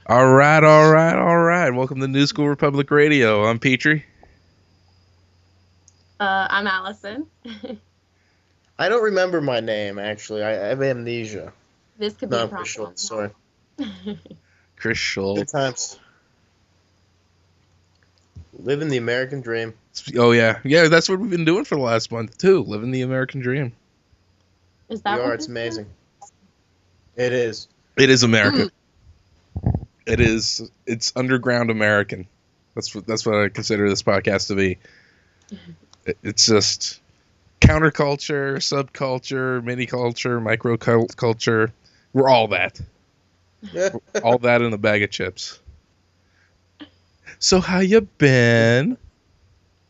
All right, all right, all right. Welcome to New School Republic Radio. I'm Petrie. I'm Allison. I don't remember my name, actually. I have amnesia. This could be a problem. Sorry. Chris Good Schultz. times. Living the American dream. Oh, yeah. Yeah, that's what we've been doing for the last month, too. Living the American dream. Is that what It's amazing. It is. It is American. It's underground American. That's what I consider this podcast to be. It's just counterculture, subculture, mini culture, micro culture. We're all that. All that in a bag of chips. So how you been?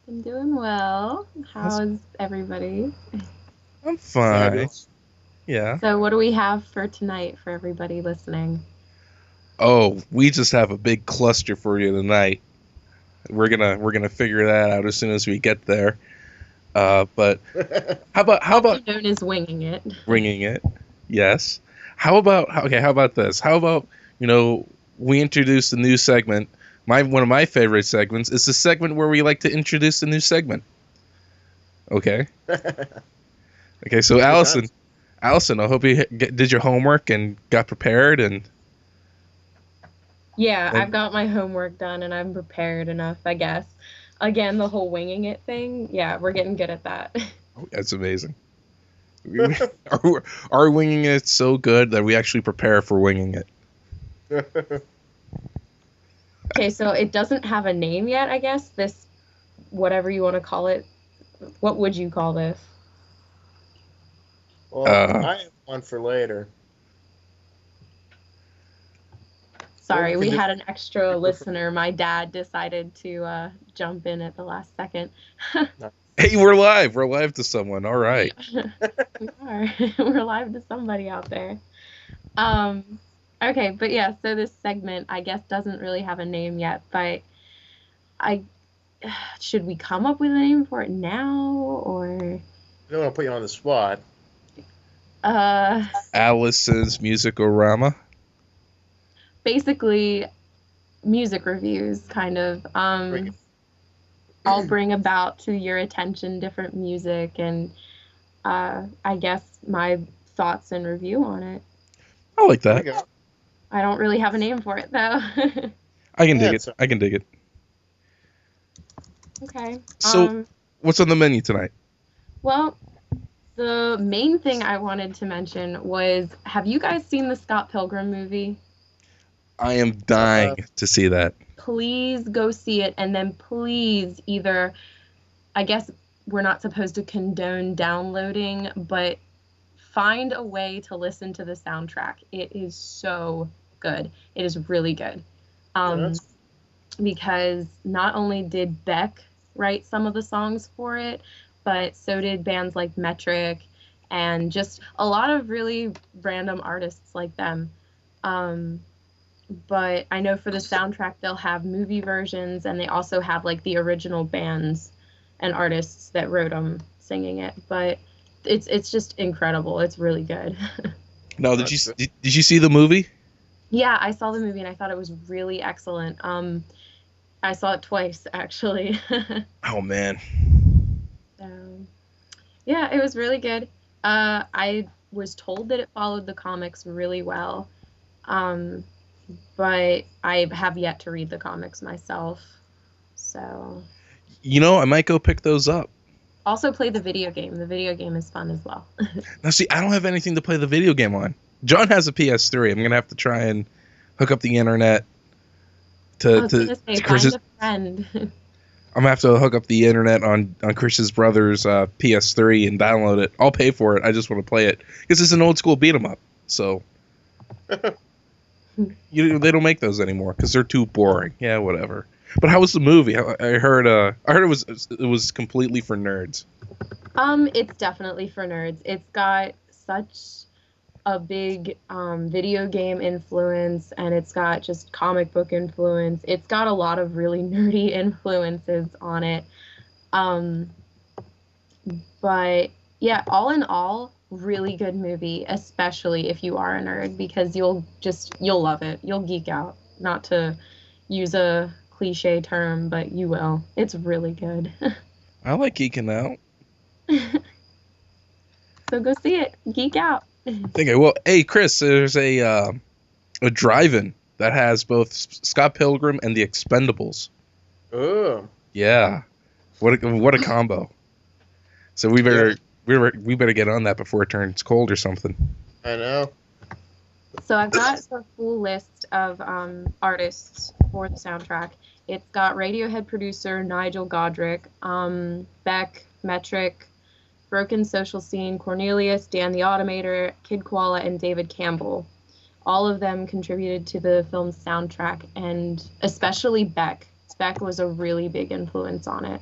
I'm doing well. How's everybody? I'm fine. Fabulous. Yeah. So what do we have for tonight for everybody listening? Oh, we just have a big cluster for you tonight. We're gonna figure that out as soon as we get there. But how about known as winging it? winging it? Yes. How about this? How about we introduce a new segment. One of my favorite segments is the segment where we like to introduce a new segment. Okay. Okay. So Allison, I hope you did your homework and got prepared and. Yeah, I've got my homework done and I'm prepared enough, I guess. Again, the whole winging it thing. Yeah, we're getting good at that. That's amazing. Our winging it so good that we actually prepare for winging it. Okay, so it doesn't have a name yet, I guess. This, whatever you want to call it. What would you call this? Well, I have one for later. Sorry, we had an extra listener. My dad decided to jump in at the last second. Hey, we're live. We're live to someone. All right. We are. We're live to somebody out there. Okay, but yeah, so this segment, I guess, doesn't really have a name yet, but should we come up with a name for it now, or? I don't want to put you on the spot. Allison's Musicorama. Basically, music reviews, kind of. I'll bring about to your attention different music and, I guess, my thoughts and review on it. I like that. I don't really have a name for it, though. I can dig it. I can dig it. Okay. So, what's on the menu tonight? Well, the main thing I wanted to mention was, have you guys seen the Scott Pilgrim movie? I am dying to see that. Please go see it, and then please either, I guess we're not supposed to condone downloading, but find a way to listen to the soundtrack. It is so good. It is really good. Because not only did Beck write some of the songs for it, but so did bands like Metric and just a lot of really random artists like them. But I know for the soundtrack they'll have movie versions, and they also have like the original bands and artists that wrote them singing it. But it's just incredible. It's really good. No, did you see the movie? Yeah, I saw the movie and I thought it was really excellent. I saw it twice actually. Oh man. Yeah, it was really good. I was told that it followed the comics really well. But I have yet to read the comics myself, so. I might go pick those up. Also play the video game. The video game is fun as well. Now, see, I don't have anything to play the video game on. John has a PS3. I'm gonna have to try and hook up the internet to Chris's. Find a friend. I'm gonna have to hook up the internet on Chris's brother's PS3 and download it. I'll pay for it. I just want to play it because it's an old school beat 'em up. So. They don't make those anymore because they're too boring. Yeah, whatever. But how was the movie? I heard it was completely for nerds. It's definitely for nerds. It's got such a big video game influence, and it's got just comic book influence. It's got a lot of really nerdy influences on it. But yeah, all in all, really good movie, especially if you are a nerd, because you'll love it. You'll geek out. not to use a cliche term, but you will. It's really good. I like geeking out. So go see it. Geek out. Okay, well, hey, Chris, there's a drive-in that has both Scott Pilgrim and The Expendables. Oh. Yeah. What a combo. So we better get on that before it turns cold or something. I know. So I've got a full list of artists for the soundtrack. It's got Radiohead producer Nigel Godrich, Beck, Metric, Broken Social Scene, Cornelius, Dan the Automator, Kid Koala, and David Campbell. All of them contributed to the film's soundtrack, and especially Beck. Beck was a really big influence on it.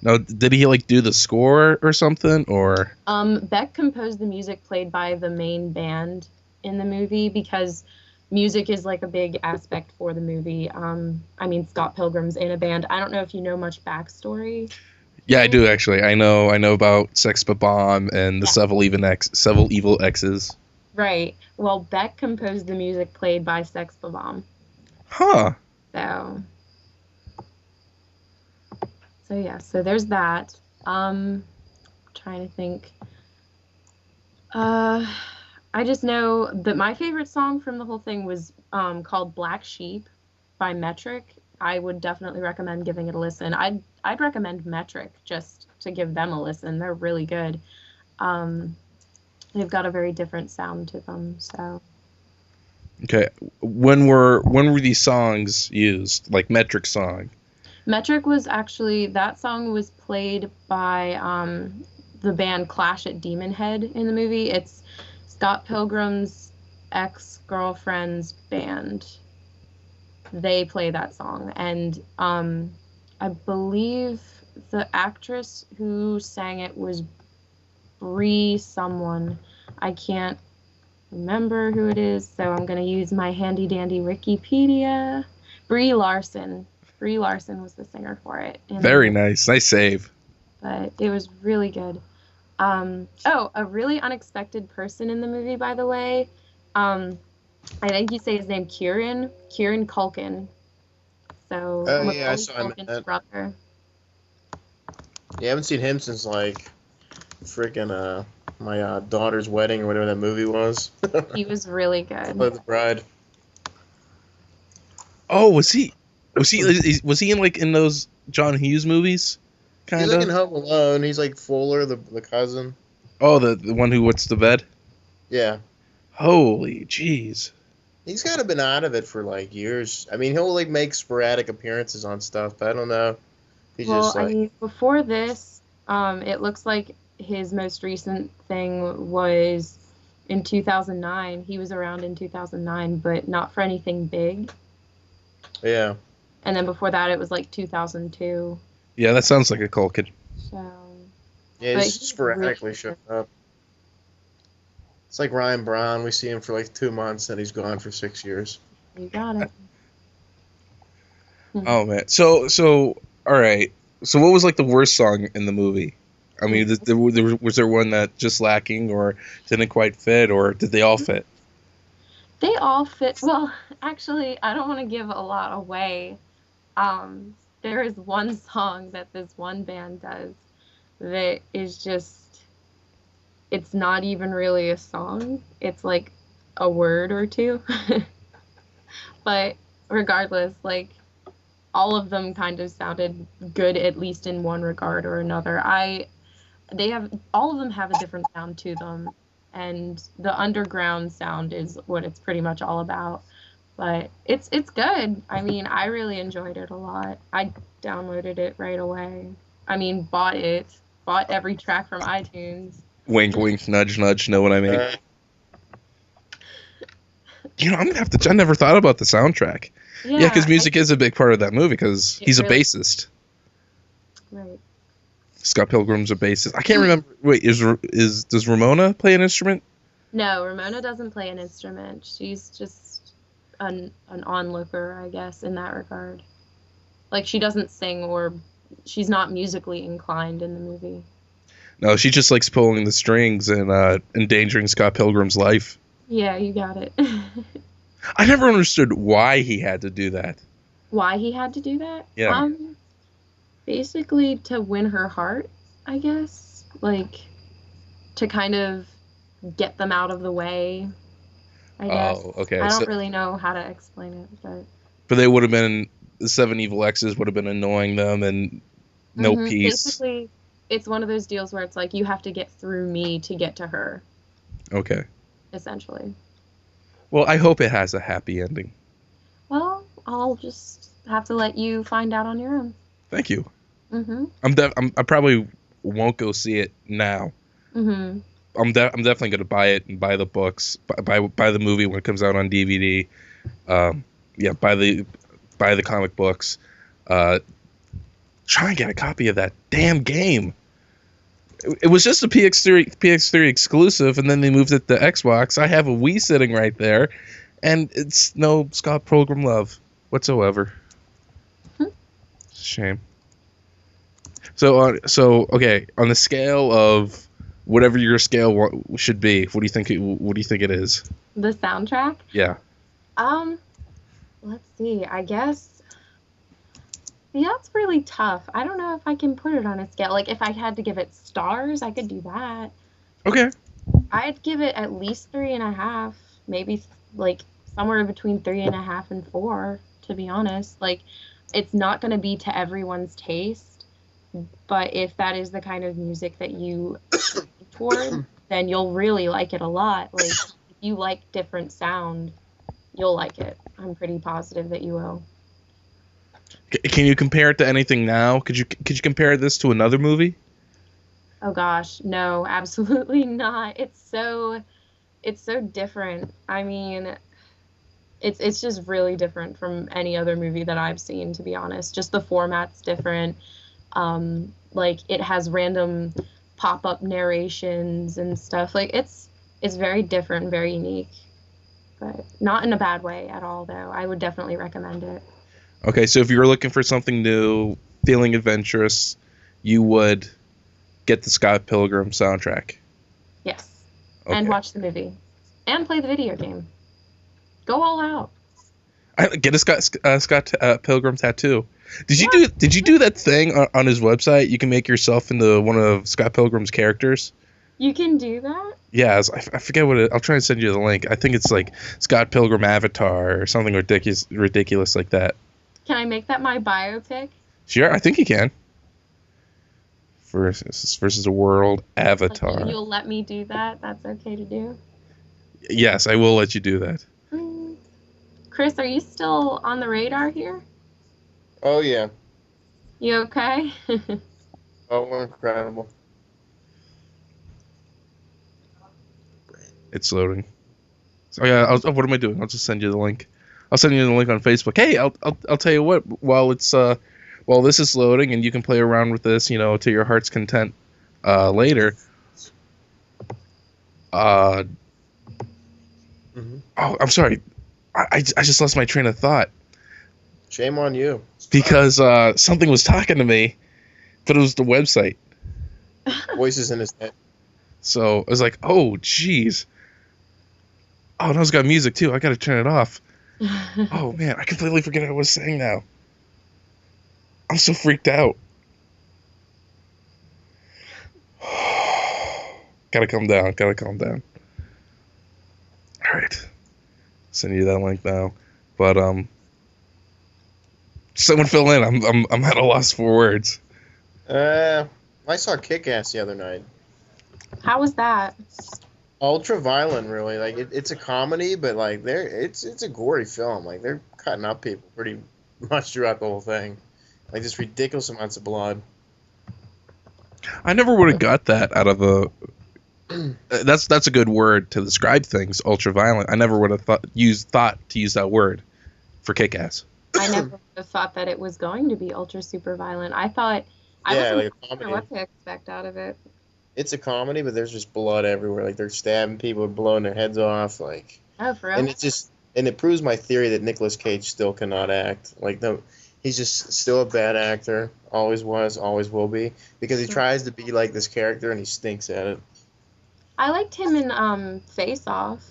Now, did he do the score or something, or? Beck composed the music played by the main band in the movie because music is a big aspect for the movie. Scott Pilgrim's in a band. I don't know if you know much backstory. Yeah, I do actually. I know about Sex Bomb and the Several Evil Exes. Right. Well, Beck composed the music played by Sex Bomb. Huh. So there's that. Trying to think. I just know that my favorite song from the whole thing was called Black Sheep by Metric. I would definitely recommend giving it a listen. I'd recommend Metric just to give them a listen. They're really good. They've got a very different sound to them. So. Okay, when were these songs used? Metric song. Metric was actually, that song was played by the band Clash at Demon Head in the movie. It's Scott Pilgrim's ex-girlfriend's band. They play that song. And I believe the actress who sang it was Brie someone. I can't remember who it is, so I'm going to use my handy-dandy Wikipedia. Brie Larson. Brie Larson was the singer for it. Very nice. Nice save. But it was really good. A really unexpected person in the movie, by the way. I think you say his name Kieran Culkin. So, I saw him in that. Brother. Yeah, I haven't seen him since freaking my daughter's wedding or whatever that movie was. He was really good. Play the bride. Oh, was he in those John Hughes movies? Kind of. He's in Home Alone. He's Fuller, the cousin. Oh, the one who wets the bed? Yeah. Holy jeez. He's kind of been out of it for years. I mean, he'll make sporadic appearances on stuff, but I don't know. Before this, it looks like his most recent thing was in 2009. He was around in 2009, but not for anything big. Yeah. And then before that, it was 2002. Yeah, that sounds like a Culkin. So. Yeah, he's sporadically showing up. It's like Ryan Brown. We see him for 2 months, and he's gone for 6 years. You got it. Oh man. So all right. So what was the worst song in the movie? I mean, was there one that just lacking, or didn't quite fit, or did they all fit? They all fit. Well, actually, I don't want to give a lot away. There is one song that this one band does that is just, it's not even really a song. It's a word or two. But regardless, all of them kind of sounded good, at least in one regard or another. All of them have a different sound to them. And the underground sound is what it's pretty much all about. But it's good. I mean, I really enjoyed it a lot. I downloaded it right away. I mean, bought every track from iTunes. Wink, wink, nudge, nudge, know what I mean? I'm going to have to... I never thought about the soundtrack. Yeah, because music is a big part of that movie, because he's really a bassist. Right. Scott Pilgrim's a bassist. I can't remember. Wait, does Ramona play an instrument? No, Ramona doesn't play an instrument. She's just an onlooker, I guess, in that regard. She doesn't sing, or she's not musically inclined in the movie. No, she just likes pulling the strings and endangering Scott Pilgrim's life. Yeah, you got it. I never understood why he had to do that. Why he had to do that? Yeah. Basically to win her heart, I guess. Like, to kind of get them out of the way, I guess. Oh, okay. I don't really know how to explain it, but they would have been, the 7 evil exes would have been annoying them and no peace. Basically, it's one of those deals where it's like, you have to get through me to get to her. Okay. Essentially. Well, I hope it has a happy ending. Well, I'll just have to let you find out on your own. Thank you. Mm-hmm. I probably won't go see it now. Mm-hmm. I'm definitely going to buy it and buy the books, buy the movie when it comes out on DVD. Buy the comic books. Try and get a copy of that damn game. It was just a PS3 exclusive, and then they moved it to Xbox. I have a Wii sitting right there, and it's no Scott Pilgrim love whatsoever. It's a shame. So okay, on the scale of whatever your scale should be, what do you think it is? The soundtrack? Yeah. Let's see. I guess. Yeah, it's really tough. I don't know if I can put it on a scale. Like, if I had to give it stars, I could do that. Okay. I'd give it at least 3.5. Maybe like somewhere between 3.5 and 4. To be honest, like, it's not going to be to everyone's taste, but if that is the kind of music that you toward, then you'll really like it a lot. Like, if you like different sound, you'll like it. I'm pretty positive that you will. Can you compare it to anything now? Could you compare this to another movie? Oh gosh, no, absolutely not. It's so different. I mean, it's just really different from any other movie that I've seen, to be honest. Just the format's different. Like, it has random pop-up narrations and stuff. Like, it's very different, very unique. But not in a bad way at all, though. I would definitely recommend it. Okay, so if you were looking for something new, feeling adventurous, you would get the Scott Pilgrim soundtrack. Yes. Okay. And watch the movie. And play the video game. Go all out. Get a Scott Pilgrim tattoo. Did you do that thing on his website? You can make yourself into one of Scott Pilgrim's characters. You can do that? Yeah, I forget what it. I'll try and send you the link. I think it's like Scott Pilgrim Avatar or something ridiculous like that. Can I make that my biopic? Sure, I think you can. Versus a world Avatar. Like, you'll let me do that? That's okay to do? Yes, I will let you do that. Chris, are you still on the radar here? Oh, yeah. You okay? Oh, incredible. It's loading. So yeah, what am I doing? I'll just send you the link. I'll send you the link on Facebook. Hey, I'll tell you what. While this is loading and you can play around with this, to your heart's content, later. Oh, I'm sorry. I just lost my train of thought. Shame on you. Because something was talking to me, but it was the website. Voices in his head. So I was like, oh, jeez. Oh, no, it's got music too. I got to turn it off. Oh, man, I completely forget what I was saying now. I'm so freaked out. Gotta calm down. All right. Send you that link now. But, someone fill in. I'm at a loss for words. I saw Kick-Ass the other night. How was that? Ultra violent, really. Like, it's a comedy, but like it's a gory film. Like, they're cutting up people pretty much throughout the whole thing. Like, just ridiculous amounts of blood. I never would have got that out of a. That's a good word to describe things. Ultra violent. I never would have thought to use that word for Kick-Ass. I never would have thought that it was going to be ultra super violent. I thought like wasn't sure what to expect out of it. It's a comedy, but there's just blood everywhere. Like, they're stabbing people, blowing their heads off. Like, oh, for real? And it proves my theory that Nicolas Cage still cannot act. Like, no, he's just still a bad actor. Always was, always will be. Because he tries to be like this character, and he stinks at it. I liked him in Face Off.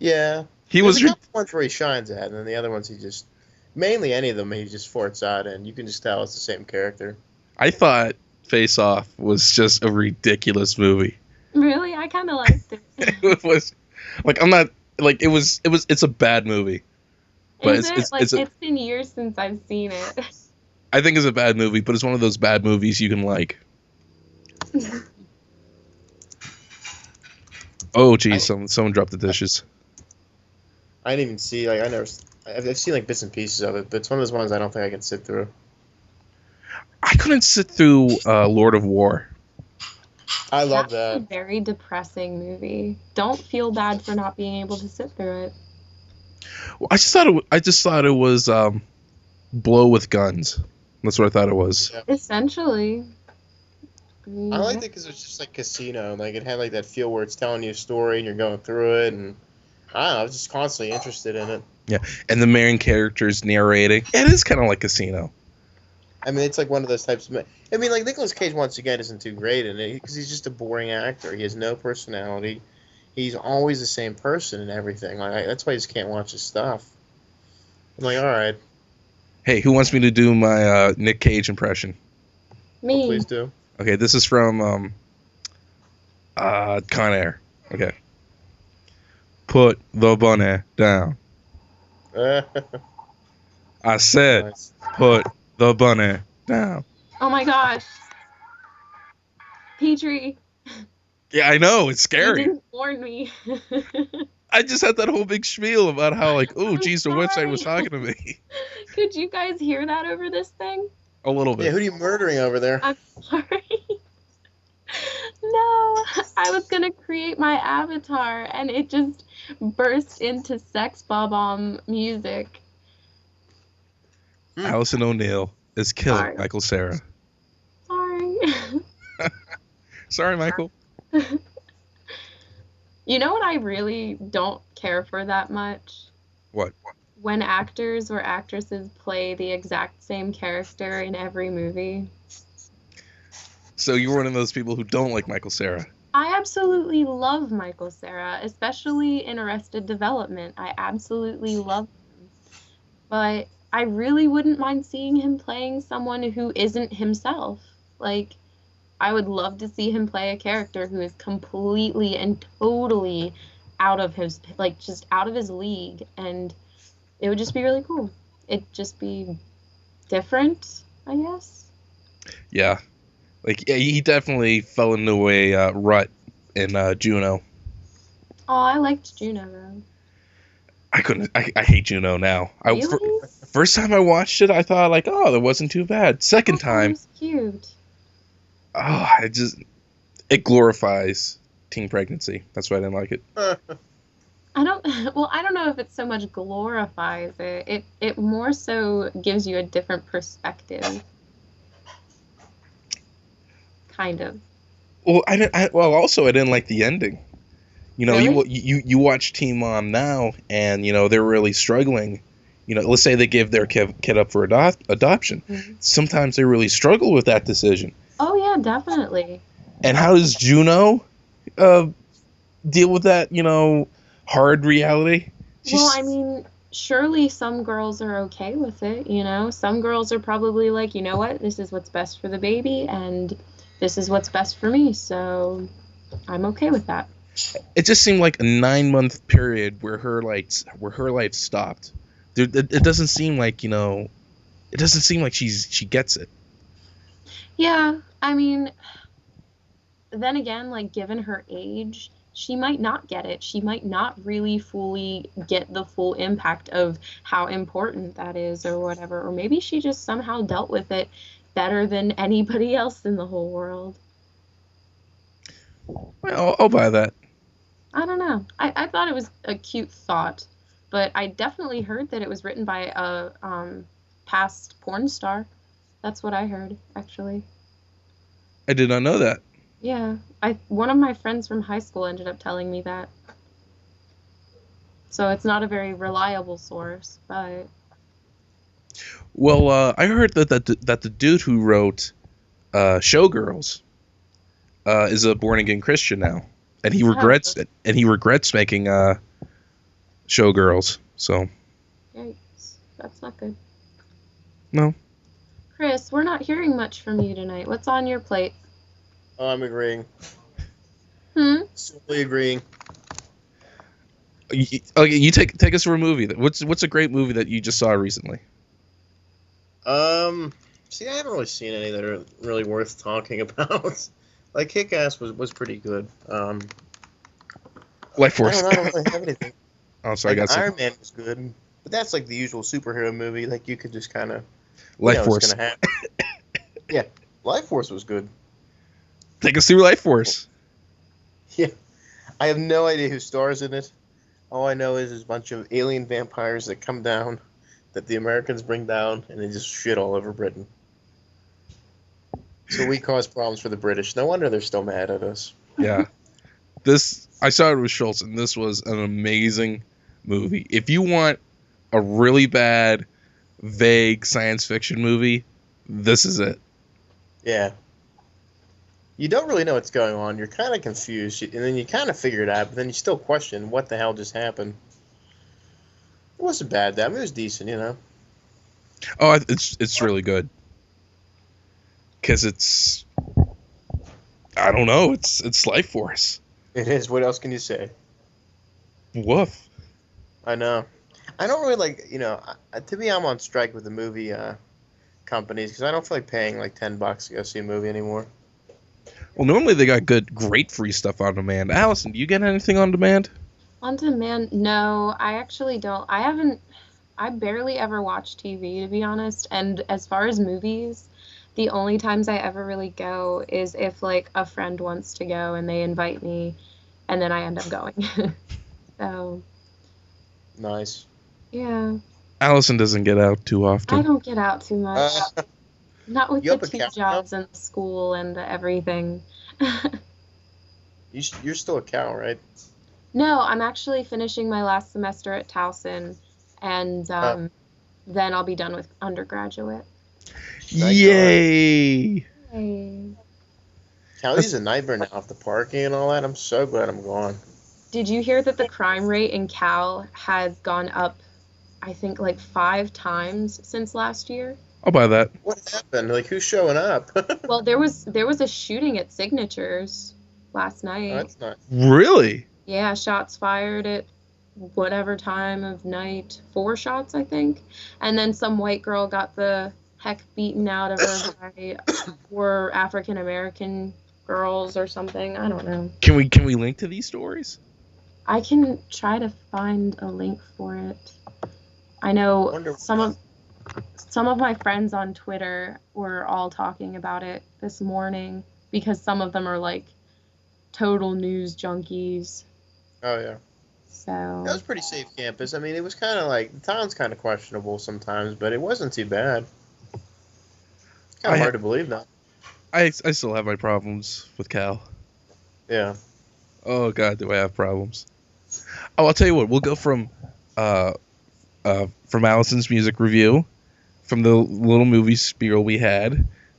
Yeah, He There's was. a couple ones where he shines at, and then the other ones he just, mainly any of them he just forts out, and you can just tell it's the same character. I thought Face Off was just a ridiculous movie. Really? I kind of liked it. It was like I'm not like it's a bad movie. But Is it? It's been years since I've seen it. I think it's a bad movie, but it's one of those bad movies you can like. Oh, geez, someone dropped the dishes. I didn't even see, like, I've seen, like, bits and pieces of it, but it's one of those ones I don't think I can sit through. I couldn't sit through Lord of War. I love That's that. a very depressing movie. Don't feel bad for not being able to sit through it. Well, I just thought it was blow with guns. That's what I thought it was. Yeah. Essentially. I liked it because it was just like Casino. Like, it had, like, that feel where it's telling you a story and you're going through it, and I don't know, I was just constantly interested in it. Yeah, and the main character's narrating. It is kind of like Casino. I mean, it's like one of those types of... I mean, like, Nicolas Cage, once again, isn't too great in it because he's just a boring actor. He has no personality. He's always the same person and everything. Like, that's why I just can't watch his stuff. I'm like, all right. Hey, who wants me to do my Nick Cage impression? Me. Oh, please do. Okay, this is from Con Air. Okay. Put the bunny down. I said, Nice. put the bunny down. Oh my gosh. Petrie. Yeah, I know, it's You scary. didn't warn me. I just had that whole big spiel about how, like, oh, I'm geez, the website was sorry. talking to me. Could you guys hear that over this thing? A little bit. Yeah, who are you murdering over there? I'm sorry. No, I was gonna create my avatar and it just burst into sex bomb music. Allison O'Neill is killing Sorry. Michael Cera. Sorry. Sorry, Michael. You know what I really don't care for that much? What? When actors or actresses play the exact same character in every movie. So you're one of those people who don't like Michael Cera. I absolutely love Michael Cera, especially in Arrested Development. I absolutely love him. But I really wouldn't mind seeing him playing someone who isn't himself. Like, I would love to see him play a character who is completely and totally out of his, like, just out of his league. And it would just be really cool. It'd just be different, I guess. Yeah. Like, yeah, he definitely fell into a rut in Juno. Oh, I liked Juno, though. I hate Juno now. Really? First time I watched it, I thought, like, oh, that wasn't too bad. Second It time, was cute. oh, it glorifies teen pregnancy. That's why I didn't like it. I don't know if it so much glorifies it. It more so gives you a different perspective. Kind of. Well, I didn't like the ending. You know, Really? you watch Teen Mom now, and you know they're really struggling. You know, let's say they give their kid up for adoption. Mhm. Sometimes they really struggle with that decision. Oh yeah, definitely. And how does Juno deal with that? You know, hard reality. Well, I mean, surely some girls are okay with it, you know? Some girls are probably like, you know what, this is what's best for the baby, and this is what's best for me, so I'm okay with that. It just seemed like a 9-month period where her life stopped. It doesn't seem like, you know, it doesn't seem like she gets it. Yeah, I mean, then again, like, given her age, she might not get it. She might not really fully get the full impact of how important that is or whatever. Or maybe she just somehow dealt with it better than anybody else in the whole world. Well, I'll buy that. I don't know. I thought it was a cute thought, but I definitely heard that it was written by a past porn star. That's what I heard, actually. I did not know that. Yeah, one of my friends from high school ended up telling me that. So it's not a very reliable source, but Well, I heard that the dude who wrote Showgirls is a born again Christian now, and he regrets it. And he regrets making Showgirls. So Yikes. That's not good. no. Chris, we're not hearing much from you tonight. What's on your plate? Oh, I'm agreeing. Simply agreeing. Okay, you take us for a movie. What's a great movie that you just saw recently? See, I haven't really seen any that are really worth talking about. Like Kick-Ass was pretty good. Life Force. I don't really have anything. Oh, sorry, Like, Iron Man was good, but that's like the usual superhero movie. Like you could just kind of Life Force. What's gonna happen. Yeah, Life Force was good. Take us through Life Force. Yeah, I have no idea who stars in it. All I know is there's a bunch of alien vampires that come down, that the Americans bring down, and they just shit all over Britain. So we cause problems for the British. No wonder they're still mad at us. Yeah. I saw it with Schultz, and this was an amazing movie. If you want a really bad, vague science fiction movie, this is it. Yeah. You don't really know what's going on. You're kind of confused, and then you kind of figure it out, but then you still question what the hell just happened. It wasn't bad, though. I mean, it was decent, you know. Oh, it's really good. Because it's... I don't know. It's Life Force. It is. What else can you say? Woof. I know. I don't really like, to me, I'm on strike with the movie companies because I don't feel like paying like $10 to go see a movie anymore. Well, normally they got great free stuff on demand. Allison, do you get anything on demand? On demand? No, I actually don't. I barely ever watch TV, to be honest. And as far as movies, the only times I ever really go is if like a friend wants to go and they invite me, and then I end up going. So. Nice. Yeah. Allison doesn't get out too often. I don't get out too much. Not with you the up a 2 cow jobs now? and the school and the everything. You're still a cow, right? No, I'm actually finishing my last semester at Towson, and then I'll be done with undergraduate. Yay! Hey. Cali's a nightmare now with the parking and all that. I'm so glad I'm gone. Did you hear that the crime rate in Cal has gone up, I think, like 5 times since last year? I'll buy that. What happened? Like, who's showing up? Well, there was a shooting at Signatures last night. Oh, that's not. Really? Yeah, shots fired at whatever time of night. 4 shots, I think. And then some white girl got the heck beaten out of her by 4 African American girls or something. I don't know. Can we link to these stories? I can try to find a link for it. I know some of my friends on Twitter were all talking about it this morning because some of them are like total news junkies. Oh, yeah. So That was pretty safe campus. I mean, it was kind of like, the town's kind of questionable sometimes, but it wasn't too bad. It's kind of hard to believe now. I still have my problems with Cal. Yeah. Oh, God, do I have problems. Oh, I'll tell you what. We'll go from Allison's music review, from the little movie spiel we had,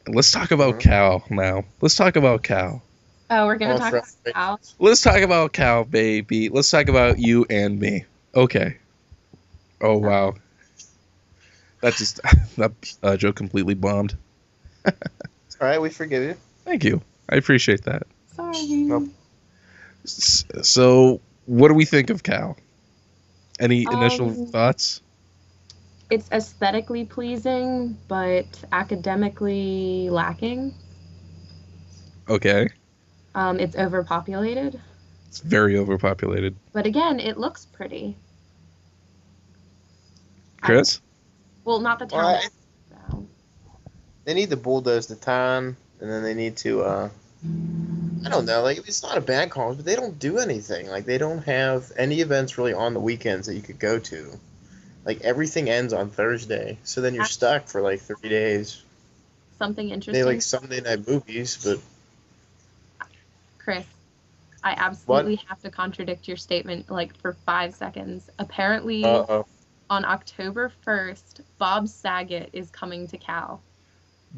and let's talk about Cal now. Let's talk about Cal. Oh, we're going to talk about Cal? Let's talk about Cal, baby. Let's talk about you and me. Okay. Oh, wow. That joke completely bombed. It's all right. We forgive you. Thank you. I appreciate that. Sorry. Nope. So, what do we think of Cal? Any initial thoughts? It's aesthetically pleasing, but academically lacking. Okay. It's overpopulated. It's very overpopulated. But again, it looks pretty. Chris? Well, not the town. Well, so. They need to bulldoze the town, and then they need to, I don't know, like, it's not a bad cause, but they don't do anything. Like, they don't have any events really on the weekends that you could go to. Like, everything ends on Thursday, so then you're stuck for, like, 3 days. Something interesting. They like Sunday night movies, but... Chris, I absolutely have to contradict your statement, like, for 5 seconds. Apparently, on October 1st, Bob Saget is coming to Cal.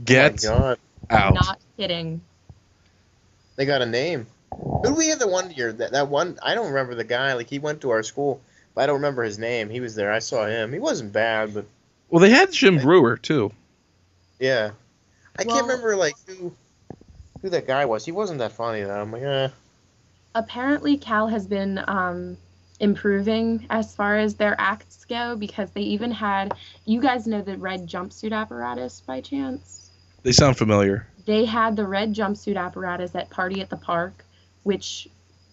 Get out. Not kidding. They got a name. Who do we have the one year? That one, I don't remember the guy. Like, he went to our school. I don't remember his name. He was there. I saw him. He wasn't bad, but Well, they had Jim Brewer too. yeah, I Well- can't remember like who that guy was. He wasn't that funny though. I'm like, Apparently, Cal has been improving as far as their acts go, because they even had, you guys know the red jumpsuit apparatus by chance? They sound familiar. They had the red jumpsuit apparatus at Party at the Park, which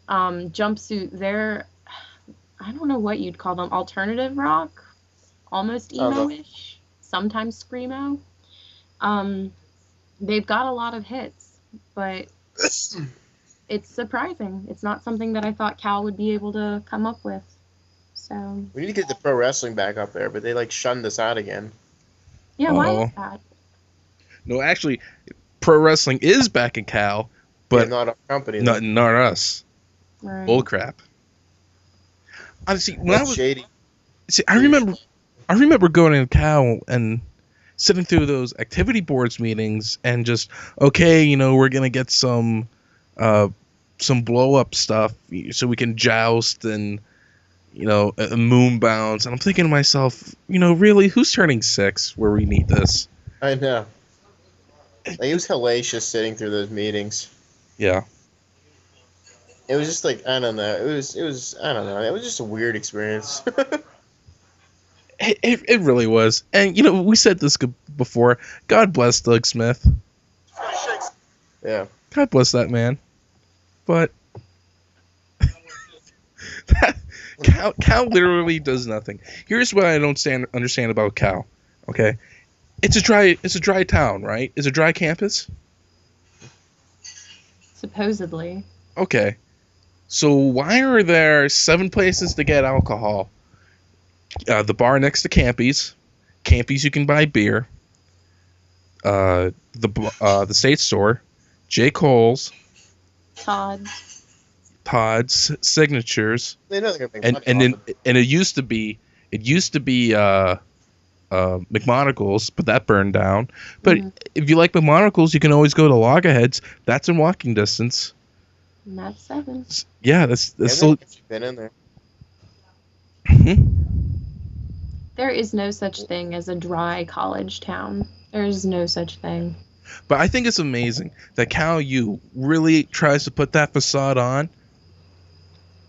jumpsuit, they're, I don't know what you'd call them, alternative rock, almost emo-ish, sometimes screamo. They've got a lot of hits, but it's surprising. It's not something that I thought Cal would be able to come up with. So we need to get the pro wrestling back up there, but they like shunned us out again. yeah, why Oh. is that? No, actually, pro wrestling is back in Cal, but Yeah, not our company. not us. Right. Bull crap. Honestly, when I That's was shady. see, I remember going to Cal and sitting through those activity boards meetings and just, okay, you know, we're gonna get some blow up stuff so we can joust and, you know, a moon bounce. And I'm thinking to myself, you know, really, who's turning 6 where we need this? I know. Like, it was hellacious sitting through those meetings. Yeah. It was just like, I don't know. It was I don't know. It was just a weird experience. It really was. And, you know, we said this before. God bless Doug Smith. Yeah. God bless that man. But Cal literally does nothing. Here's what I don't understand about Cal. Okay, it's a dry town, right? It's a dry campus. Supposedly. Okay, so why are there 7 places to get alcohol? The bar next to Campy's. Campy's, you can buy beer. The State Store, J. Cole's, Todd's, Signatures, They know they're gonna make and money and off then and it used to be McMonocle's, but that burned down. But if you like McMonocle's, you can always go to Loggerheads. That's in walking distance. And that's 7. Yeah, that's it. still. Been in there. There is no such thing as a dry college town. There is no such thing. But I think it's amazing that Cal U really tries to put that facade on,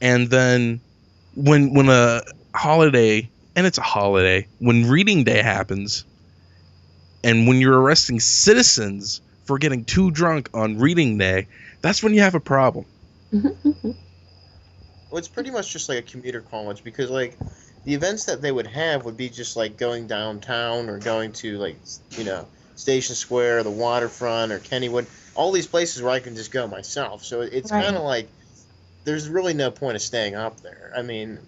and then when a holiday, and it's a holiday, when reading day happens, and when you're arresting citizens for getting too drunk on reading day, that's when you have a problem. Well, it's pretty much just like a commuter college because, like, the events that they would have would be just like going downtown or going to, like, you know, Station Square, the waterfront, or Kennywood. All these places where I can just go myself. So it's Right. kind of like there's really no point of staying up there. I mean,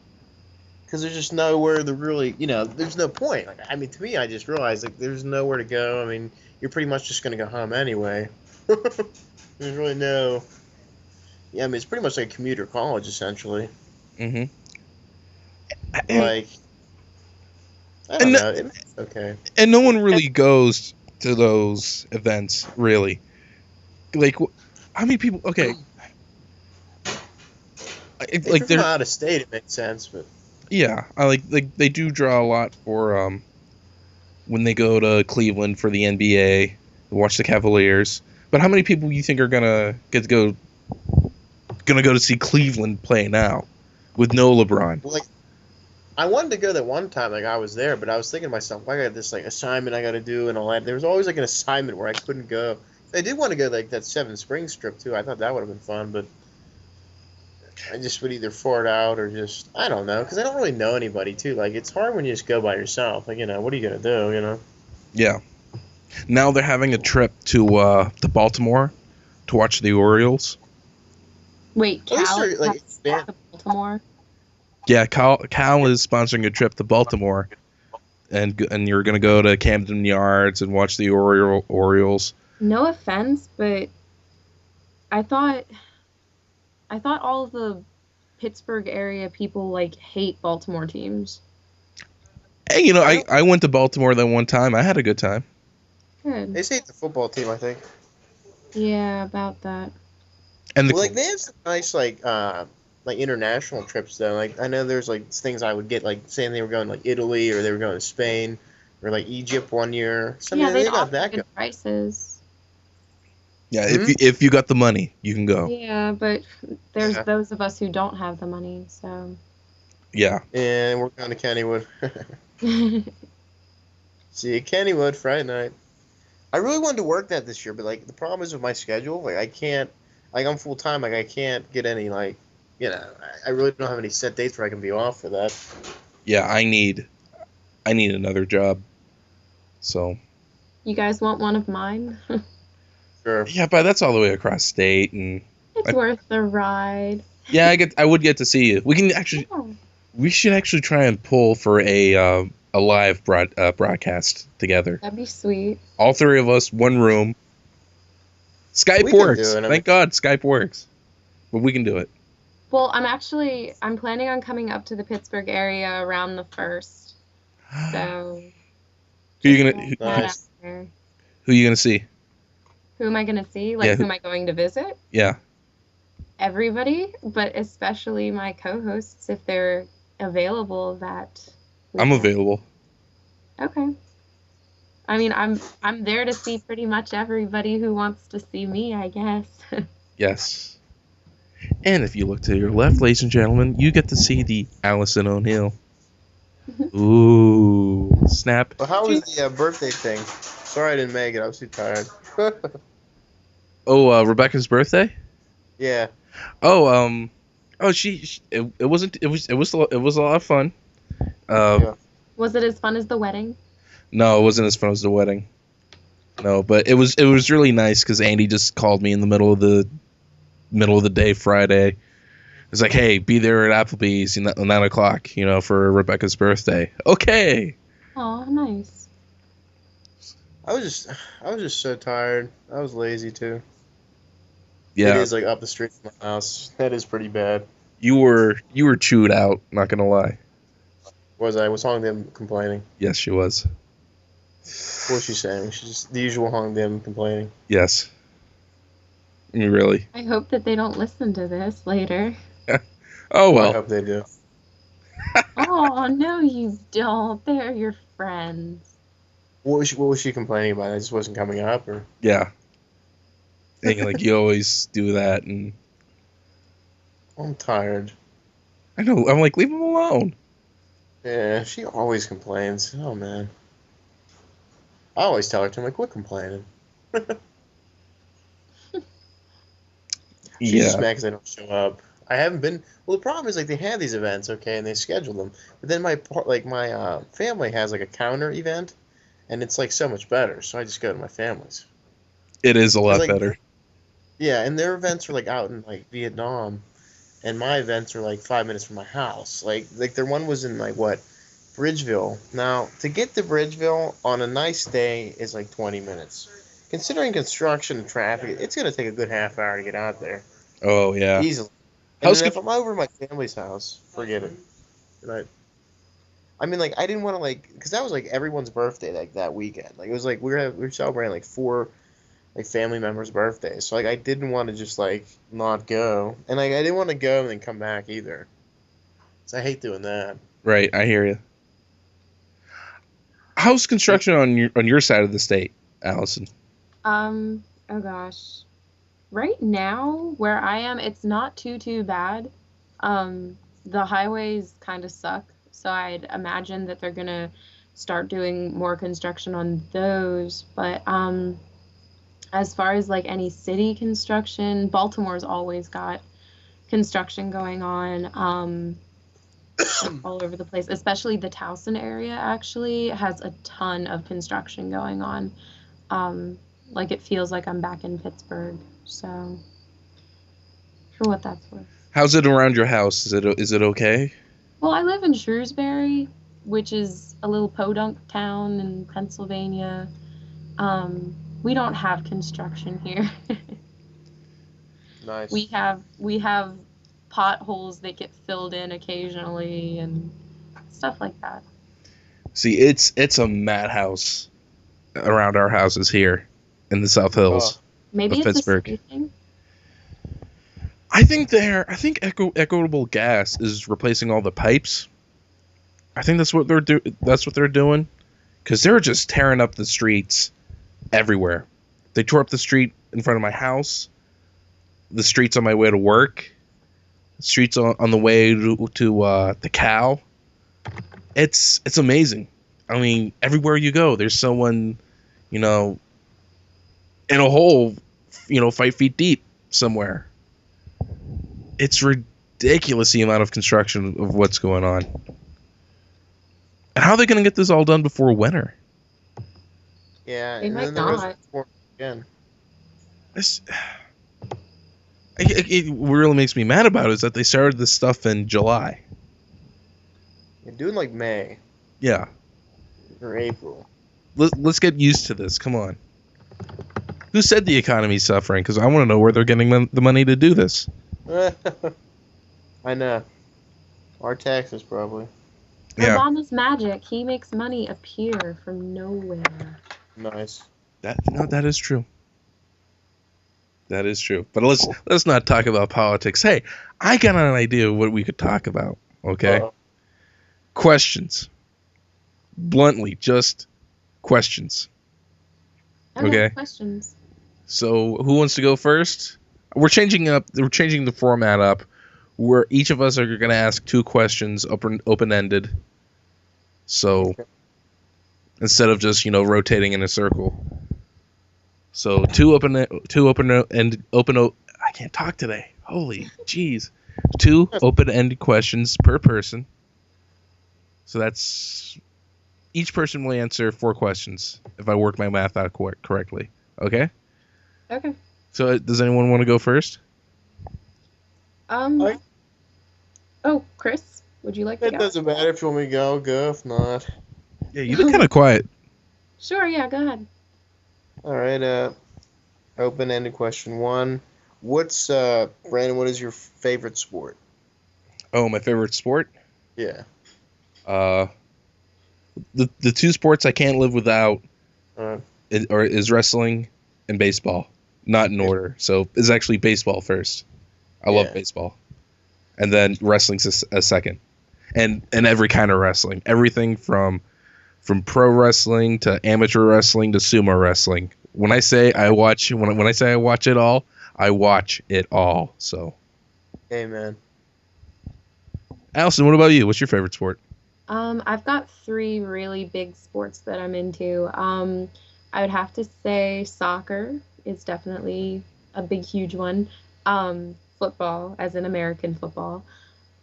because there's just nowhere to really, you know, there's no point. Like, I mean, to me, I just realized like there's nowhere to go. I mean, you're pretty much just gonna go home anyway. There's really no. Yeah, I mean, it's pretty much like a commuter college essentially. Mm-hmm. Like, I don't know. It's okay. And no one really goes to those events, really. Like, how many people? Okay, If like you're they're from out of state, it makes sense, but yeah, I like they do draw a lot for when they go to Cleveland for the NBA, watch the Cavaliers. But how many people you think are gonna go to see Cleveland play now with no LeBron? like, I wanted to go that one time, like I was there, but I was thinking to myself, I got this like assignment I got to do and all that. There was always like an assignment where I couldn't go. I did want to go like that Seven Springs trip too. I thought that would have been fun, but I just would either fart out or just I don't know because I don't really know anybody too. Like it's hard when you just go by yourself. Like what are you gonna do? Yeah. Now they're having a trip to Baltimore to watch the Orioles. Wait, At least Cal they're, like, has to go to Baltimore? Yeah, Cal is sponsoring a trip to Baltimore, and you're gonna go to Camden Yards and watch the Orioles. No offense, but I thought all of the Pittsburgh area people like hate Baltimore teams. Hey, I went to Baltimore that one time. I had a good time. Good. They say it's the football team, I think. Yeah, about that. And Well, like they have some nice like like international trips though. Like I know there's like things I would get, like saying they were going like Italy or they were going to Spain or like Egypt one year. Yeah, They they got offer that good going. prices. Yeah, if you got the money, you can go. Yeah, but there's Yeah. those of us who don't have the money, so. Yeah. And we're going to Kennywood. See you at Kennywood Friday night. I really wanted to work that this year, but like the problem is with my schedule. Like I can't. Like I'm full time. Like I can't get any like. I really don't have any set dates where I can be off for that. Yeah, I need another job. So. You guys want one of mine? Sure. Yeah, but that's all the way across state, and It's worth the ride. yeah, I would get to see you. Yeah. We should actually try and pull for a live broadcast together. That'd be sweet. All three of us, one room. Skype We can works. do it, I mean- Thank God, Skype works. But we can do it. Well, I'm planning on coming up to the Pittsburgh area around the 1st. So. Who you just gonna throwing that out there. who you gonna see? Who am I going to see? Like, Yeah, who am I going to visit? Yeah. Everybody, but especially my co-hosts if they're available that I'm weekend. available. Okay. I mean, I'm there to see pretty much everybody who wants to see me, I guess. Yes. And if you look to your left, ladies and gentlemen, you get to see the Allison O'Neill. Ooh, snap. Well, how was the birthday thing? Sorry I didn't make it. I was too tired. Oh, Rebecca's birthday? Yeah. Oh, it was a lot of fun. Yeah. Was it as fun as the wedding? No, it wasn't as fun as the wedding. No, but it was really nice because Andy just called me in the middle of the day Friday. It's like, hey, be there at Applebee's at 9 o'clock, for Rebecca's birthday. Okay. Oh, nice. I was just so tired. I was lazy too. Yeah. It is like up the street from my house. That is pretty bad. You were chewed out, not gonna lie. Was Hong Dim complaining? Yes, she was. What was she saying? She's just the usual Hong Dim complaining. Yes. Really. I hope that they don't listen to this later. Oh I well. hope they do. Oh, no, you don't. They're your friends. What was she complaining about? I just wasn't coming up, or Yeah. And like you always do that, and I'm tired. I know. I'm like, leave him alone. Yeah, she always complains. Oh man. I always tell her to, I'm like, quit complaining. She's just Yeah. mad because I don't show up. I haven't been. Well, the problem is like they have these events, okay, and they schedule them. But then my family has like a counter event, and it's like so much better. So I just go to my family's. It is a lot like- better. Yeah, and their events are like out in like Vietnam, and my events are like 5 minutes from my house. Like their one was in like what, Bridgeville. Now to get to Bridgeville on a nice day is like 20 minutes. Considering construction and traffic, it's gonna take a good half hour to get out there Oh yeah. easily. And How's then if I'm over at my family's house, forget it. Right. I mean, like I didn't want to because that was like everyone's birthday like that weekend. Like it was like we were celebrating like 4 like family members' birthdays. So like I didn't want to just like not go, and like I didn't want to go and then come back either. So I hate doing that. Right. I hear you. How's construction on your side of the state, Allison? Oh gosh. Right now, where I am, it's not too bad. The highways kind of suck, so I'd imagine that they're gonna start doing more construction on those. But as far as like any city construction, Baltimore's always got construction going on. All over the place, especially the Towson area actually has a ton of construction going on. Like it feels like I'm back in Pittsburgh. So, for what that's worth. How's it around your house? Is it okay? Well, I live in Shrewsbury, which is a little podunk town in Pennsylvania. We don't have construction here. Nice. We have potholes that get filled in occasionally and stuff like that. See, it's a madhouse around our houses here in the South Hills. Maybe Of it's Pittsburgh. a city thing. I think equitable gas is replacing all the pipes. I think that's what they're doing, because they're just tearing up the streets everywhere. They tore up the street in front of my house, the streets on my way to work, the streets on the way to the cow. It's amazing. I mean, everywhere you go, there's someone, in a hole, 5 feet deep somewhere. It's ridiculous, the amount of construction of what's going on. And how are they going to get this all done before winter? Yeah, They and might then there was not. before again. It what really makes me mad about it is that they started this stuff in July. You're doing like May Yeah. or April. Let's get used to this. Come on. Who said the economy's suffering? Because I want to know where they're getting the money to do this. I know. Our taxes, probably. Yeah. Obama's magic. He makes money appear from nowhere. Nice. That is true. That is true. But let's not talk about politics. Hey, I got an idea of what we could talk about. Okay. Uh-oh. Questions. Bluntly, just questions. Okay. Questions. So who wants to go first? We're changing the format up, where each of us are going to ask 2 questions, open-ended. So Okay. instead of just rotating in a circle. So two open. I can't talk today. Holy jeez. 2 open-ended questions per person. So that's each person will answer 4 questions if I work my math out correctly. Okay. Okay. So does anyone want to go first? Hi. Oh, Chris, would you like to It go? doesn't matter if you want me to go. If not. Yeah, you've been kind of quiet. Sure. Yeah. Go ahead. All right. Open-ended question 1. What's Brandon? What is your favorite sport? Oh, my favorite sport? Yeah. The 2 sports I can't live without Uh, is wrestling and baseball, not in order. So it's actually baseball first. I love Yeah. baseball, and then wrestling's a second, and every kind of wrestling, everything from pro wrestling to amateur wrestling to sumo wrestling. When I say I watch it all, I watch it all. So, Amen. Allison, what about you? What's your favorite sport? I've got 3 really big sports that I'm into. I would have to say soccer is definitely a big, huge one. Football, as in American football,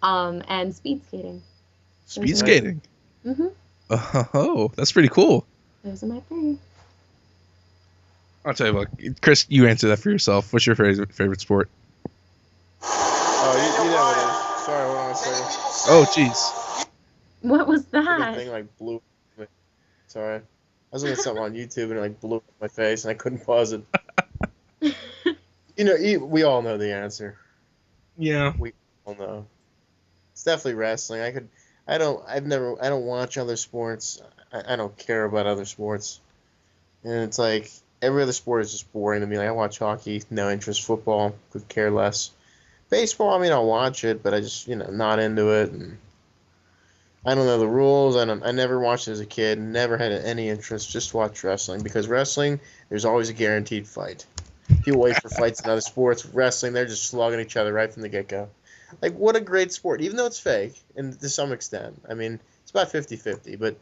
and speed skating. Speed skating. Mm-hmm. Oh, that's pretty cool. Those are my 3. I'll tell you what, Chris, you answer that for yourself. What's your favorite sport? Oh, you know what it is. Sorry, hold on a second. Oh, jeez. What was The that? thing like blew. Sorry. I was looking at something on YouTube and it like blew up in my face and I couldn't pause it. We all know the answer. Yeah. We all know. It's definitely wrestling. I don't watch other sports. I don't care about other sports. And it's like every other sport is just boring to me. Like I watch hockey, no interest. Football, could care less. Baseball, I mean, I'll watch it, but I just, not into it. And I don't know the rules. I never watched it as a kid. Never had any interest. Just watch wrestling because wrestling, there's always a guaranteed fight. People wait for fights in other sports. Wrestling, they're just slugging each other right from the get-go. Like, what a great sport, even though it's fake, and to some extent. I mean, it's about 50-50, but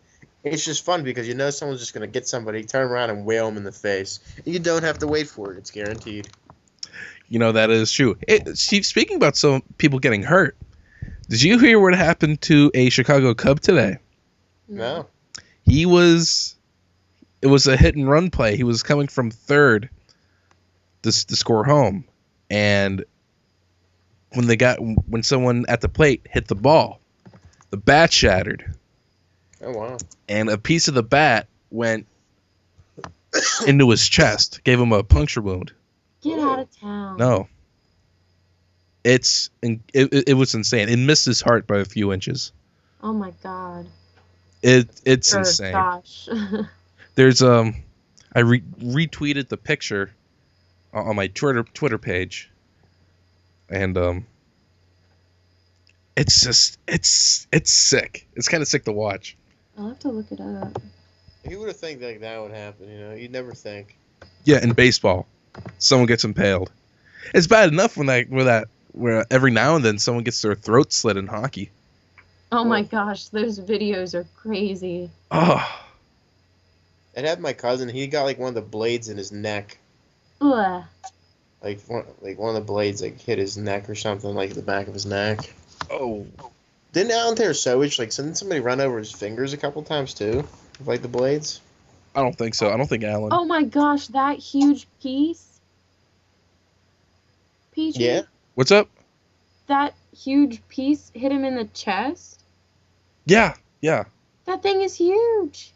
it's just fun because someone's just going to get somebody, turn around and whale them in the face. You don't have to wait for it. It's guaranteed. That is true. Speaking about some people getting hurt, did you hear what happened to a Chicago Cub today? No. It was a hit and run play. He was coming from third to score home, and when someone at the plate hit the ball, the bat shattered. Oh, wow. And a piece of the bat went into his chest, gave him a puncture wound. Get out of town. No. It was insane. It missed his heart by a few inches. Oh my god. It's insane. Gosh. There's I retweeted the picture on my Twitter page. and it's sick. It's kind of sick to watch. I'll have to look it up. You would have think like that would happen, you know? You'd never think. Yeah, in baseball, someone gets impaled. It's bad enough where every now and then someone gets their throat slit in hockey. Oh my gosh, those videos are crazy. Oh, It had my cousin. He got like one of the blades in his neck. Ugh. Like one of the blades like hit his neck or something, like the back of his neck. oh, Didn't Alan Tarasovich like didn't somebody run over his fingers a couple times too, with, like the blades? I don't think so. I don't think Alan. Oh my gosh, that huge piece. PG? Yeah. What's up? That huge piece hit him in the chest? Yeah, yeah. That thing is huge.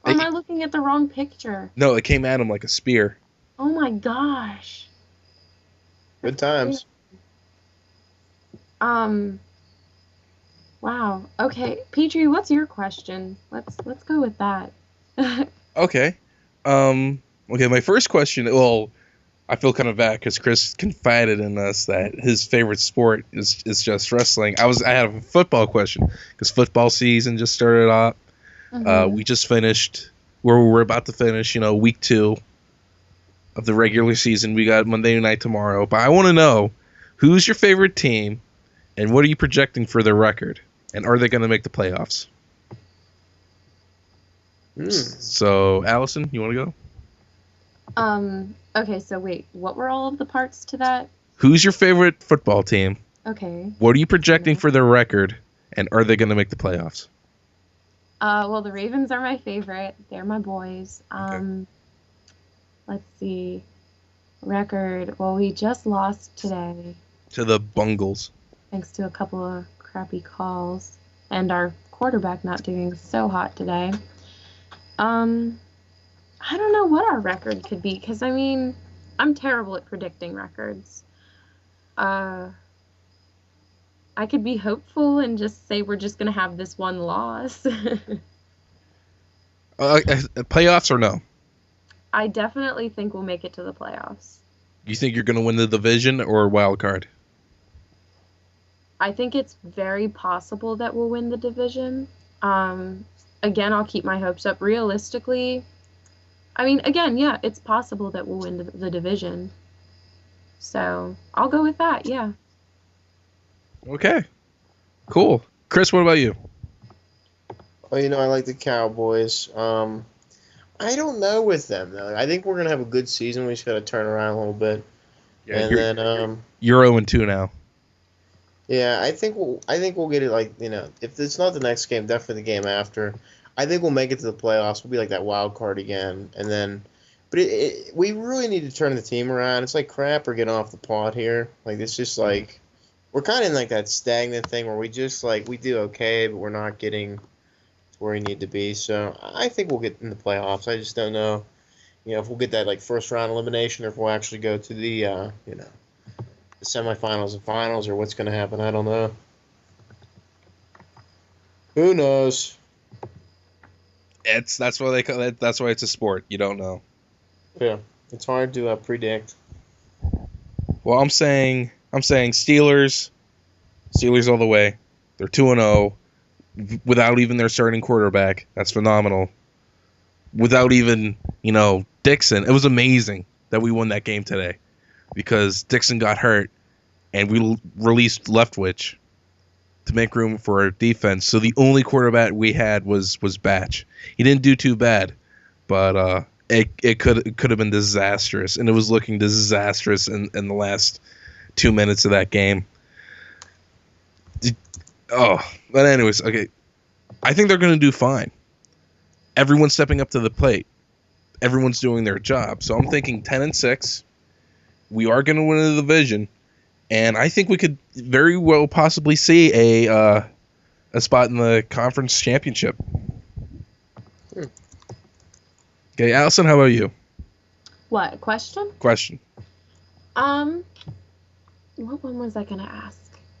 Or am I looking at the wrong picture? No, it came at him like a spear. Oh my gosh. Good times. Wow. Okay, Petrie, what's your question? Let's go with that. Okay. Okay, my first question, well, I feel kind of bad because Chris confided in us that his favorite sport is just wrestling. I had a football question because football season just started up. We just finished, we're about to finish, week 2 of the regular season. We got Monday night tomorrow. But I want to know, who's your favorite team and what are you projecting for their record? And are they going to make the playoffs? So, Allison, you want to go? Okay, so wait, what were all of the parts to that? Who's your favorite football team? Okay. What are you projecting for their record? And are they going to make the playoffs? Well, the Ravens are my favorite. They're my boys. Okay. Let's see. Record. Well, we just lost today. To the Bungles. Thanks to a couple of crappy calls. And our quarterback not doing so hot today. I don't know what our record could be. Because, I mean, I'm terrible at predicting records. I could be hopeful and just say we're just going to have this one loss. Playoffs or no? I definitely think we'll make it to the playoffs. You think you're going to win the division or wild card? I think it's very possible that we'll win the division. Again, I'll keep my hopes up. Realistically, I mean, again, yeah, it's possible that we'll win the division. So I'll go with that, yeah. Okay, cool. Chris, what about you? Well, I like the Cowboys. I don't know with them though. I think we're gonna have a good season. We just gotta turn around a little bit. Yeah, and then you're 0-2 now. Yeah, I think we'll get it. Like if it's not the next game, definitely the game after. I think we'll make it to the playoffs. We'll be like that wild card again, and then. But we really need to turn the team around. It's like crap. We're getting off the pot here. Like it's just like. We're kind of in like that stagnant thing where we just we do okay, but we're not getting to where we need to be. So I think we'll get in the playoffs. I just don't know, if we'll get that first round elimination or if we'll actually go to the the semifinals and finals or what's going to happen. I don't know. Who knows? That's why that's why it's a sport. You don't know. Yeah, it's hard to predict. Well, I'm saying Steelers all the way. They're 2-0 without even their starting quarterback. That's phenomenal. Without even, Dixon. It was amazing that we won that game today because Dixon got hurt and we released Leftwich to make room for our defense. So the only quarterback we had was Batch. He didn't do too bad, but it could have been disastrous, and it was looking disastrous in the last 2 minutes of that game. But anyways, okay. I think they're going to do fine. Everyone's stepping up to the plate. Everyone's doing their job. So I'm thinking 10-6. We are going to win the division, and I think we could very well possibly see a spot in the conference championship. Okay, Allison, how about you? What, question? Question. What one was I going to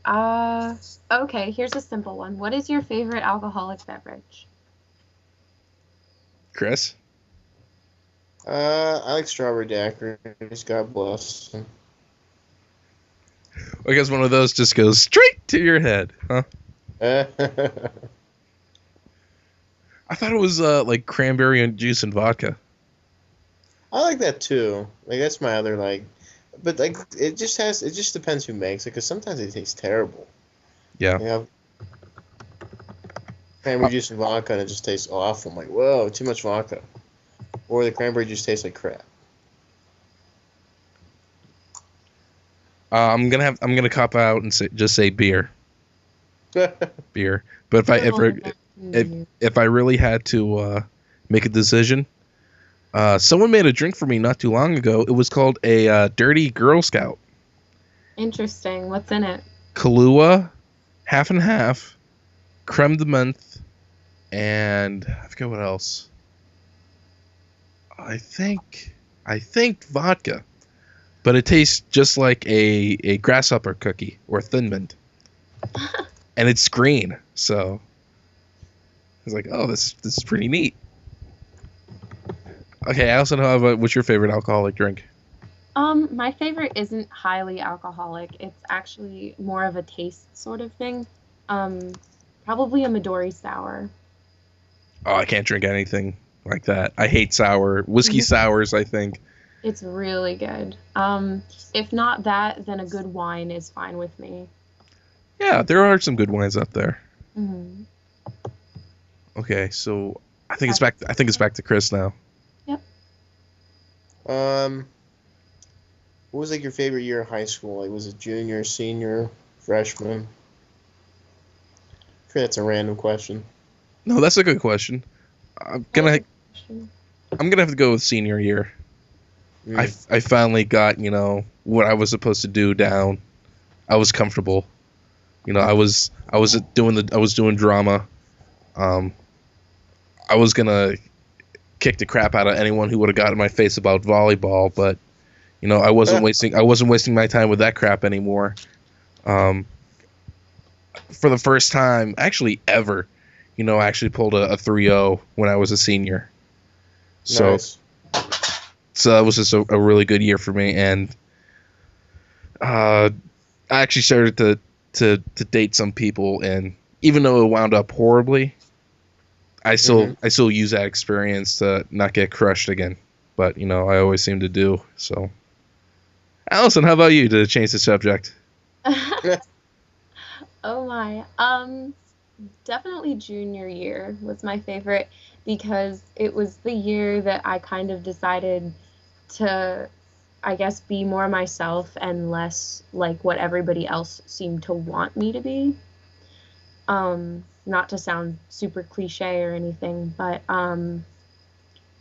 ask? Okay, here's a simple one. What is your favorite alcoholic beverage? Chris? I like strawberry daiquiris. God bless them. I guess one of those just goes straight to your head, huh? I thought it was like cranberry and juice and vodka. I like that too. Like that's my other like, but like it just depends who makes it because sometimes it tastes terrible. Yeah. You know, cranberry juice and vodka and it just tastes awful. I'm like, whoa, too much vodka, or the cranberry juice tastes like crap. I'm gonna cop out and just say beer. Beer. But if I really had to make a decision, someone made a drink for me not too long ago. It was called a Dirty Girl Scout. Interesting. What's in it? Kahlua, half and half, creme de menthe, and I forget what else. I think vodka. But it tastes just like a grasshopper cookie or Thin Mint. And it's green, so I was like, oh, this is pretty neat. Okay, Allison, what's your favorite alcoholic drink? My favorite isn't highly alcoholic. It's actually more of a taste sort of thing. Probably a Midori sour. Oh, I can't drink anything like that. I hate sour. Whiskey sours, I think. It's really good. If not that, then a good wine is fine with me. Yeah, there are some good wines out there. Mm-hmm. Okay, so I think it's back. I think it's back to Chris now. Yep. What was like your favorite year of high school? Like, was it junior, senior, freshman? I think that's a random question. No, that's a good question. I'm gonna have to go with senior year. I finally got, what I was supposed to do down. I was comfortable. I was doing drama. I was gonna kick the crap out of anyone who would have got in my face about volleyball, but I wasn't wasting my time with that crap anymore. For the first time, actually ever, I actually pulled a 3.0 when I was a senior. So. Nice. So that was just a really good year for me, and I actually started to date some people, and even though it wound up horribly, I still use that experience to not get crushed again. But I always seem to do. So, Allison, how about you to change the subject? Oh my. Definitely junior year was my favorite because it was the year that I kind of decided to, I guess, be more myself and less like what everybody else seemed to want me to be. Not to sound super cliche or anything, but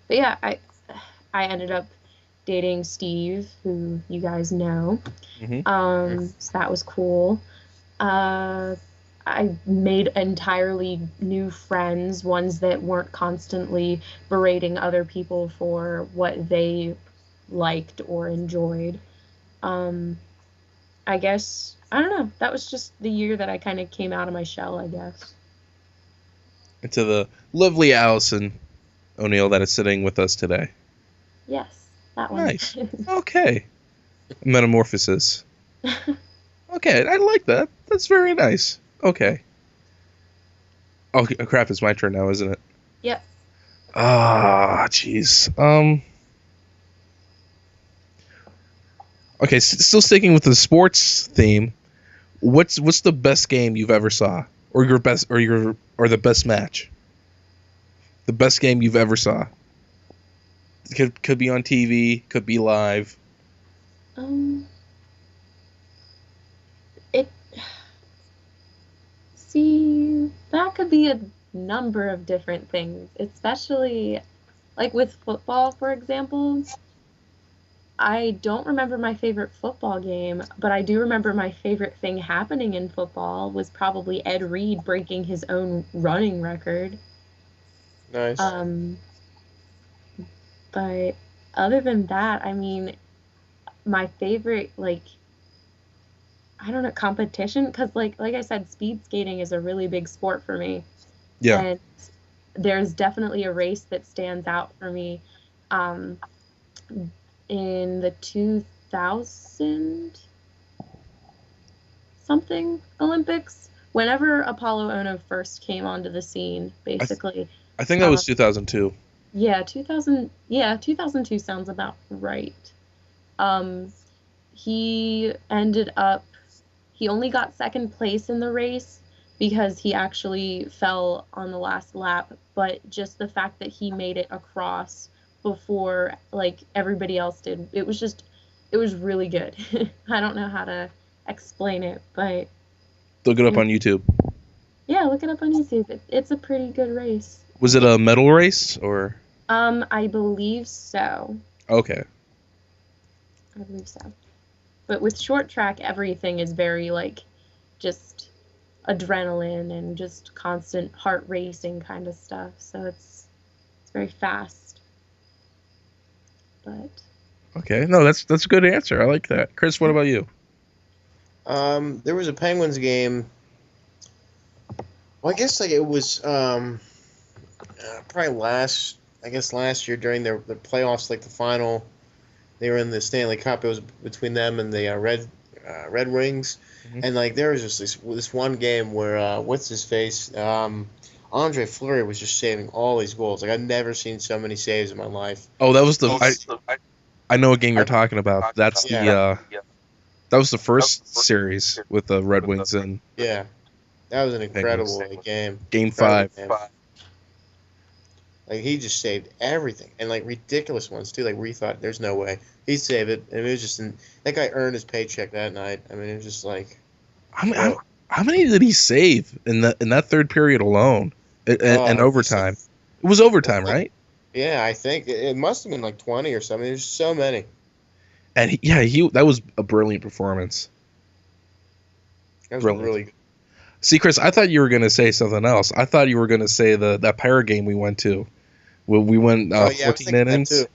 yeah, I ended up dating Steve, who you guys know. Mm-hmm. So that was cool. I made entirely new friends, ones that weren't constantly berating other people for what they liked or enjoyed. I guess, I don't know, that was just the year that I kind of came out of my shell, I guess. And to the lovely Allison O'Neill that is sitting with us today. Yes, that one. Nice. Okay. Metamorphosis. Okay, I like that. That's very nice. Okay. Oh crap! It's my turn now, isn't it? Yep. Ah, jeez. Okay, still sticking with the sports theme. What's the best game you've ever saw, or your best, or the best match? The best game you've ever saw. Could be on TV, could be live. See, that could be a number of different things, especially like with football, for example. I don't remember my favorite football game, but I do remember my favorite thing happening in football was probably Ed Reed breaking his own running record. Nice. But other than that, I mean, my favorite, like, I don't know, competition, because like I said, speed skating is a really big sport for me. Yeah. And there's definitely a race that stands out for me. In the 2000, something Olympics. Whenever Apollo Ono first came onto the scene, basically. I think that was 2002. Yeah, 2002 sounds about right. He only got second place in the race because he actually fell on the last lap, but just the fact that he made it across before like everybody else did, it was really good. I don't know how to explain it, but Look it up on YouTube. yeah, look it up on YouTube. It's a pretty good race. Was it a medal race or? I believe so. Okay. I believe so. But with short track, everything is very like just adrenaline and just constant heart racing kind of stuff. So it's very fast. But Okay. No, that's a good answer. I like that. Chris, what about you? There was a Penguins game. Well, I guess like it was probably last year during their playoffs, like the final. They were in the Stanley Cup. It was between them and the Red Wings, and like there was just this one game where what's his face, Andre Fleury was just saving all these goals. Like I've never seen so many saves in my life. Oh, that was I know what game you're talking about. That's that was the first series with the Red Wings and yeah, that was an incredible game. Game 5. Like he just saved everything, and like ridiculous ones too. Like we thought, there's no way he'd save it, and it was just that guy earned his paycheck that night. I mean, it was just like how many did he save in that third period alone and overtime? It was overtime, right? Yeah, I think it must have been like 20 or something. There's so many. And he that was a brilliant performance. That was really good. See, Chris, I thought you were going to say something else. I thought you were going to say that Pirate game we went to. We went 14 innings. That,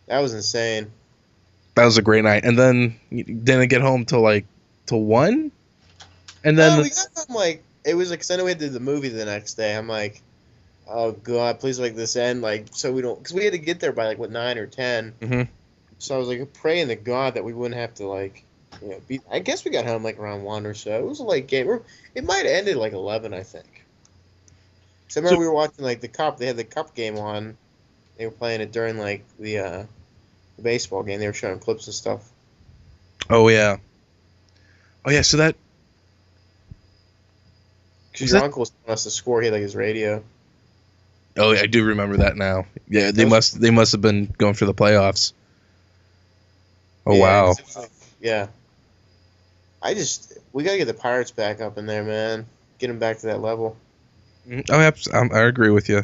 that was insane. That was a great night. And then you didn't get home till 1? And then we got home like, it was like, because I know we had to do the movie the next day. I'm like, oh, God, please make this end. Like, so we don't, because we had to get there by 9 or 10. Mm-hmm. So I was like praying to God that we wouldn't have to I guess we got home around 1 or so. It was a late game. It might have ended 11, I think. So I remember we were watching the Cup. They had the Cup game on. They were playing it during the baseball game. They were showing clips and stuff. Oh yeah. So that. Because your uncle was telling us to score. He had his radio. Oh, I do remember that now. Yeah, they must have been going for the playoffs. Oh wow. Yeah. We gotta get the Pirates back up in there, man. Get them back to that level. Oh, I agree with you.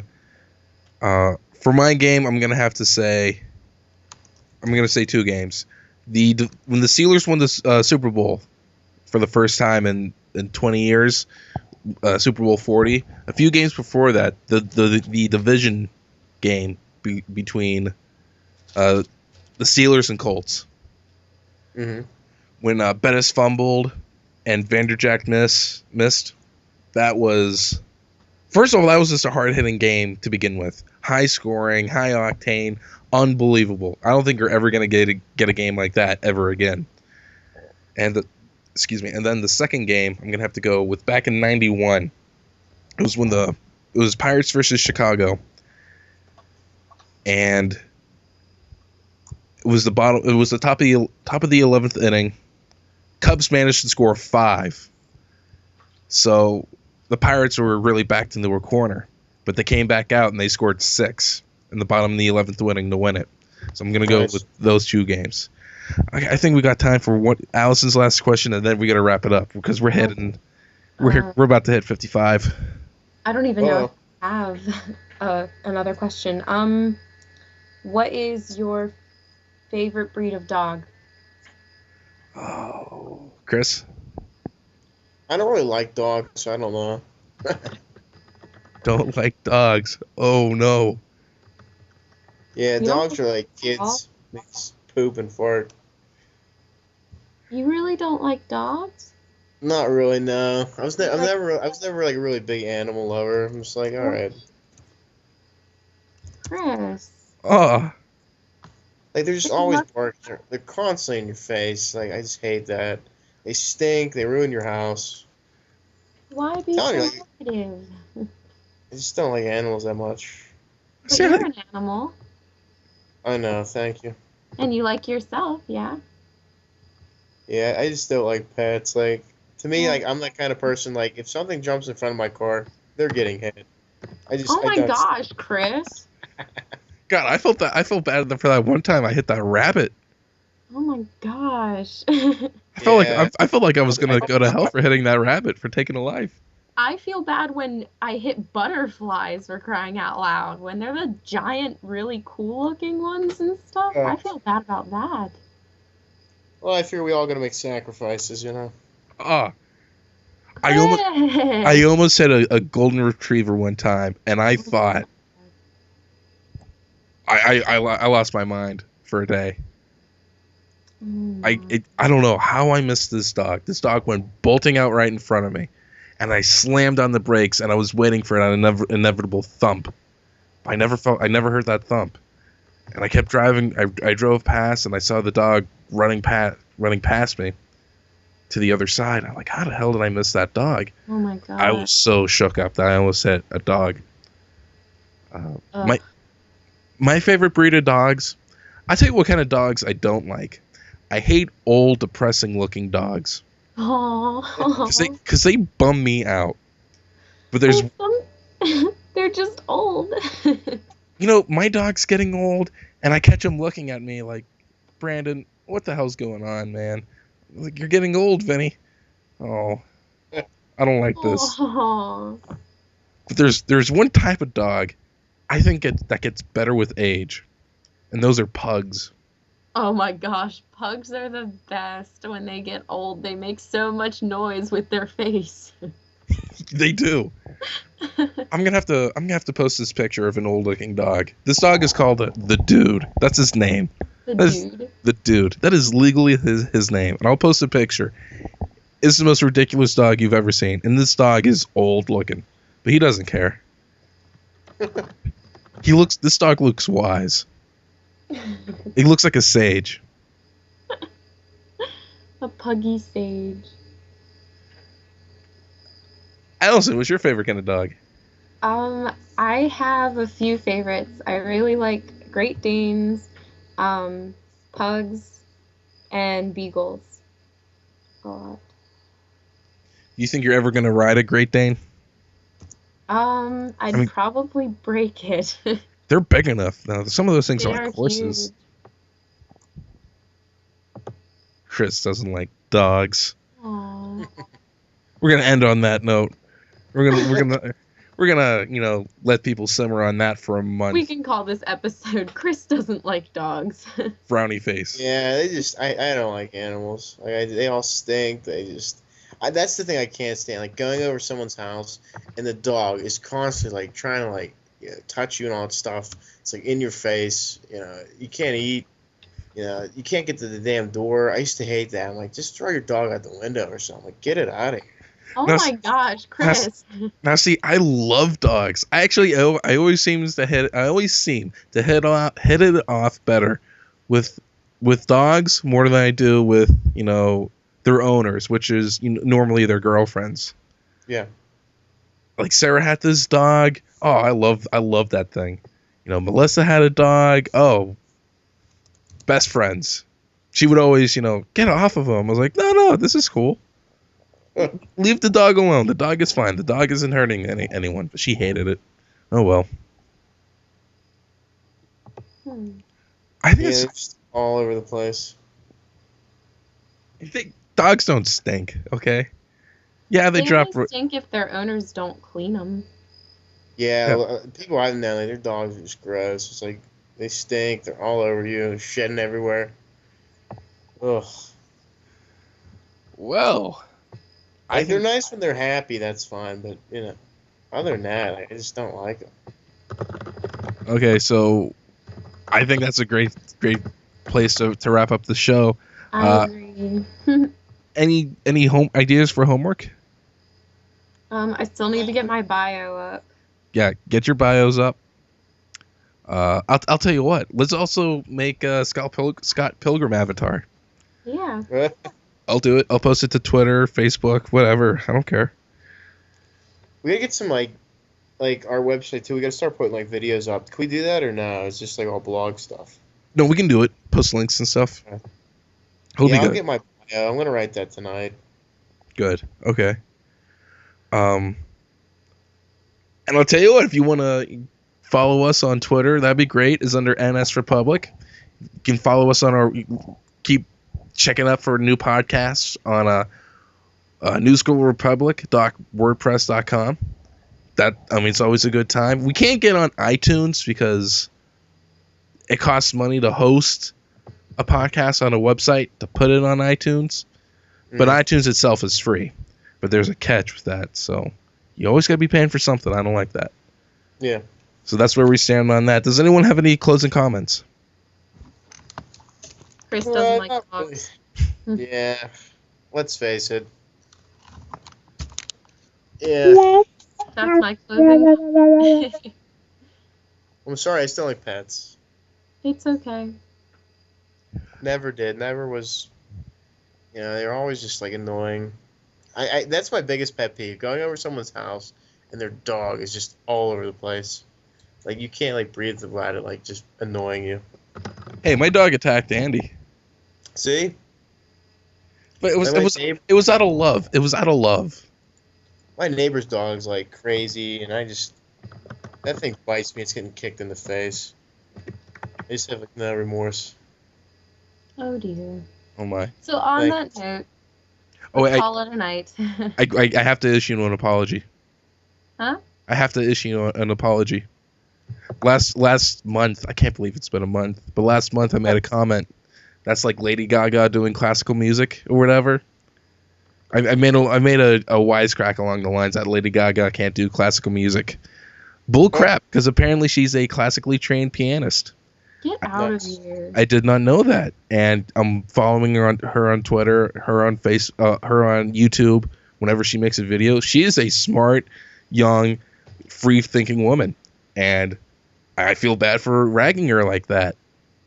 For my game, I'm gonna say 2 games. When the Steelers won the Super Bowl for the first time in 20 years, Super Bowl 40. A few games before that, the division game between the Steelers and Colts. Mm-hmm. When Bettis fumbled and Vanderjagt missed, that was, first of all, that was just a hard-hitting game to begin with. High scoring, high octane, unbelievable. I don't think you're ever going to get a game like that ever again. And then the second game, I'm going to have to go with back in 91. It was Pirates versus Chicago. And it was the top of the 11th inning. Cubs managed to score 5. So the Pirates were really backed into a corner. But they came back out and they scored 6 in the bottom of the 11th inning to win it. So I'm going to go with those 2 games. I think we got time for Allison's last question, and then we got to wrap it up because we're about to hit 55. I don't even know if I have another question. What is your favorite breed of dog? Oh, Chris? I don't really like dogs, so I don't know. Don't like dogs. Oh, no. Yeah, dogs are like kids. Makes poop and fart. You really don't like dogs? Not really, no. I was never like a really big animal lover. I'm just like, all right. Chris. Oh. Like they're just always barking. They're constantly in your face. Like I just hate that. They stink. They ruin your house. Why be Tell so me, negative? I just don't like animals that much. But you're an animal. I know. Thank you. And you like yourself, yeah? Yeah, I just don't like pets. Like, to me, Yeah. like, I'm that kind of person, like, if something jumps in front of my car, they're getting hit. Oh my gosh, Chris. God, I felt bad for that one time I hit that rabbit. Oh my gosh. I felt like I was gonna go to hell for hitting that rabbit, for taking a life. I feel bad when I hit butterflies, for crying out loud. When they're the giant, really cool looking ones and stuff, I feel bad about that. Well, I figure we all gotta make sacrifices, you know? I almost hit a golden retriever one time, and I thought I lost my mind for a day. I don't know how I missed this dog. This dog went bolting out right in front of me, and I slammed on the brakes, and I was waiting for an inevitable thump. I never heard that thump, and I kept driving. I drove past, and I saw the dog running past me to the other side. I'm like, how the hell did I miss that dog? Oh my god! I was so shook up that I almost hit a dog. My favorite breed of dogs. I tell you what kind of dogs I don't like. I hate old, depressing-looking dogs. Because they bum me out. But there's... They're just old. You know, my dog's getting old, and I catch him looking at me like, Brandon, what the hell's going on, man? Like, you're getting old, Vinny. Oh, I don't like this. But there's one type of dog I think that gets better with age, and those are pugs. Oh my gosh, pugs are the best. When they get old, they make so much noise with their face. They do. I'm gonna have to post this picture of an old looking dog. This dog is called the Dude. That's his name. The Dude. That is legally his name. And I'll post a picture. It's the most ridiculous dog you've ever seen. And this dog is old looking. But he doesn't care. This dog looks wise. He looks like a sage. A puggy sage. Allison, what's your favorite kind of dog? I have a few favorites. I really like Great Danes, pugs, and beagles. A lot. You think you're ever gonna ride a Great Dane? I'd probably break it. They're big enough. Now, some of those things They are like are horses. huge. Chris doesn't like dogs. Aww. We're gonna end on that note. We're gonna let people simmer on that for a month. We can call this episode "Chris Doesn't Like Dogs." Frowny face. Yeah, I don't like animals. Like they all stink. That's the thing I can't stand. Like going over someone's house and the dog is constantly like trying to like touch you and all that stuff. It's like in your face. You know, you can't eat. You know, you can't get to the damn door. I used to hate that. I'm like, just throw your dog out the window or something. Like, get it out of here. Oh my gosh, Chris! Now, see, I love dogs. I always seem to hit it off better with dogs more than I do with their owners, which is normally their girlfriends. Yeah. Like Sarah had this dog. Oh, I love that thing. Melissa had a dog. Oh, best friends. She would always, get off of him. I was like, no, this is cool. Leave the dog alone. The dog is fine. The dog isn't hurting anyone. But she hated it. Oh well. I think it's just all over the place. I think dogs don't stink. Okay. Yeah, they drop. They stink if their owners don't clean them. Yeah. People I've known, their dogs are just gross. It's like they stink. They're all over you, shedding everywhere. Ugh. Well. They're nice when they're happy, that's fine, but other than that, I just don't like them. Okay, so I think that's a great place to wrap up the show. I agree. Any home ideas for homework? I still need to get my bio up. Yeah, get your bios up. I'll tell you what. Let's also make Scott Pilgrim avatar. Yeah. I'll do it. I'll post it to Twitter, Facebook, whatever. I don't care. We gotta get some like our website too. We gotta start putting like videos up. Can we do that or no? It's just like all blog stuff. No, we can do it. Post links and stuff. Okay. It'll be I'll good. get my. I'm gonna write that tonight. Good. Okay. And I'll tell you what, if you want to follow us on Twitter, that'd be great. It's under NS Republic. You can follow us on our. Keep checking up for new podcasts on newschoolrepublic.wordpress.com. It's always a good time. We can't get on iTunes because it costs money to host a podcast on a website to put it on iTunes. But iTunes itself is free. But there's a catch with that, so you always got to be paying for something. I don't like that. Yeah. So that's where we stand on that. Does anyone have any closing comments? Chris doesn't like dogs. Really. Yeah. Let's face it. Yeah. That's my closing. I'm sorry, I still like pets. It's okay. Never did. Never was. You know, they're always just like annoying. That's my biggest pet peeve. Going over someone's house and their dog is just all over the place. Like you can't like breathe without it like just annoying you. Hey, my dog attacked Andy. See? But it was out of love. It was out of love. My neighbor's dog's like crazy, and that thing bites me. It's getting kicked in the face. I just have like no remorse. Oh dear. Oh my. So on that note, call it a night. I have to issue an apology. Huh? I have to issue an apology. Last month, I can't believe it's been a month, but last month I made a comment that's like Lady Gaga doing classical music or whatever. I made a wisecrack along the lines that Lady Gaga can't do classical music. Bull crap, because apparently she's a classically trained pianist. Get out of here. I did not know that, and I'm following her on Twitter, her on YouTube. Whenever she makes a video, she is a smart, young, free-thinking woman, and I feel bad for ragging her like that,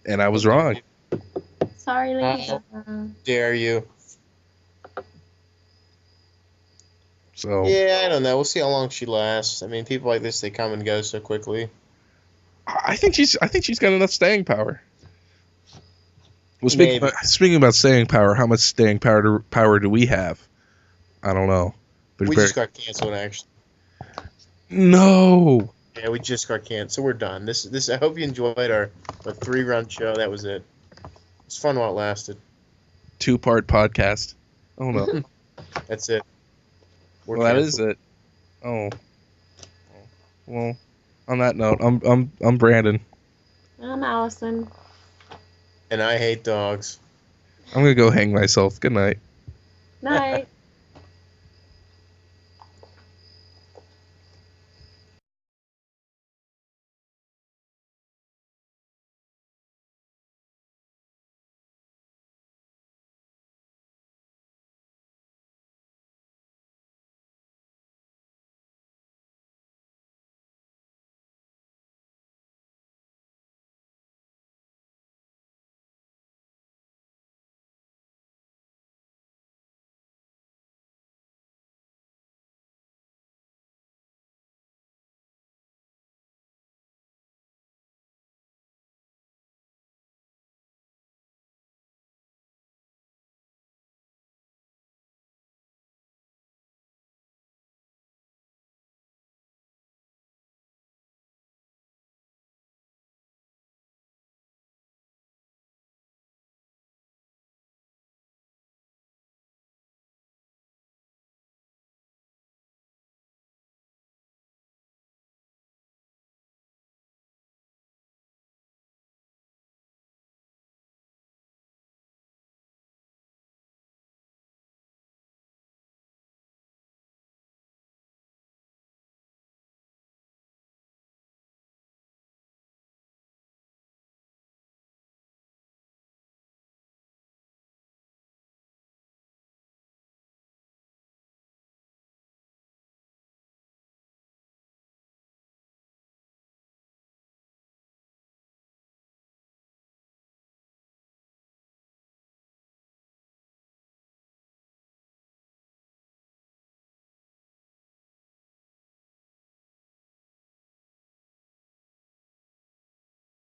and I was wrong. Sorry, Lady How Gaga. dare you? So yeah, I don't know. We'll see how long she lasts. I mean, people like this, they come and go so quickly. I think she's got enough staying power. Well, speaking about staying power, how much staying power do we have? I don't know. But we just got canceled, actually. No. Yeah, we just got canceled, so we're done. This. I hope you enjoyed our 3-run show. That was it. It's fun while it lasted. 2-part podcast. Oh no. That's it. Well, that is it. Oh. Well, on that note, I'm Brandon. I'm Allison. And I hate dogs. I'm gonna go hang myself. Good night. Night.